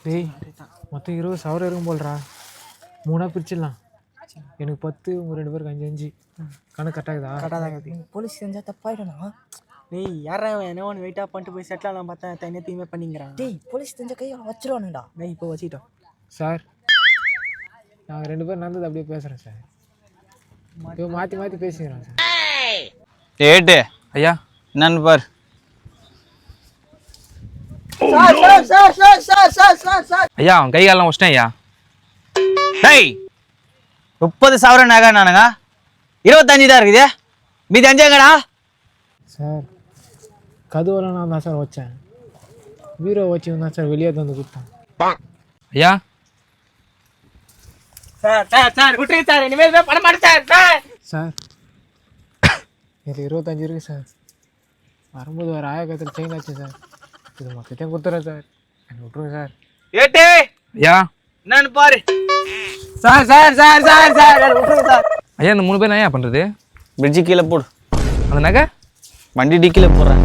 டேய் மொத்தம் 20,000 இருக்கும் போல்றா. 3 பிரிச்சிடலாம். எனக்கு 10, உங்கள் 2 பேருக்கு 5 கணக்கு கரெக்டாகுதா? கரெக்டாக போலீஸ் செஞ்சால் தப்பாயிடணும். டேய் யாரா என்ன ஒன்று வெயிட்டாக பண்ணிட்டு போய் செட்டில் ஆகலாம் பார்த்தா தனியாக பண்ணிக்கிறான். டேய் போலீஸ் தெரிஞ்ச கையை வச்சிருவானுடா. டேய் இப்போ வச்சுக்கிட்டோம் சார். நாங்கள் 2 பேரும் நடந்தது அப்படியே பேசுகிறேன் சார். இப்போ மாற்றி பேசிக்கிறோம் சார். ஏட்டு ஐயா என்னன்னு பார். ஐயா அவன் கை காலம் வச்சிட்டேன் ஐயா. டேய் 30,000 நகை நானுங்க 25 தான் இருக்குது. மீதி 5 எங்கடா? சார் கதுவெல்லாம் நான் தான் சார் வச்சேன். பீரோ வச்சு தான் சார் வெளியே வந்து கொடுத்தேன். ஐயா சார் விட்டுருங்க சார், இனிமேல் பண்ண மாட்டேன் சார். சார் இது 25 இருக்குது சார். வரும்போது ஒரு ஆயக்கத்தில் செயின் ஆச்சு சார். இது மொத்தத்தையும் கொடுத்துறேன் சார். எனக்கு விட்டுருங்க சார். ஏட்டு ஐயா என்னன்னு பாரு. Sir sir sir sir sir விட்டுருங்க சார். ஐயா இந்த 3 பேர் என்ன பண்ணுறது? பிரிட்ஜு கீழே போடு. அந்த நகை வண்டி டிக்கில போடுறேன்.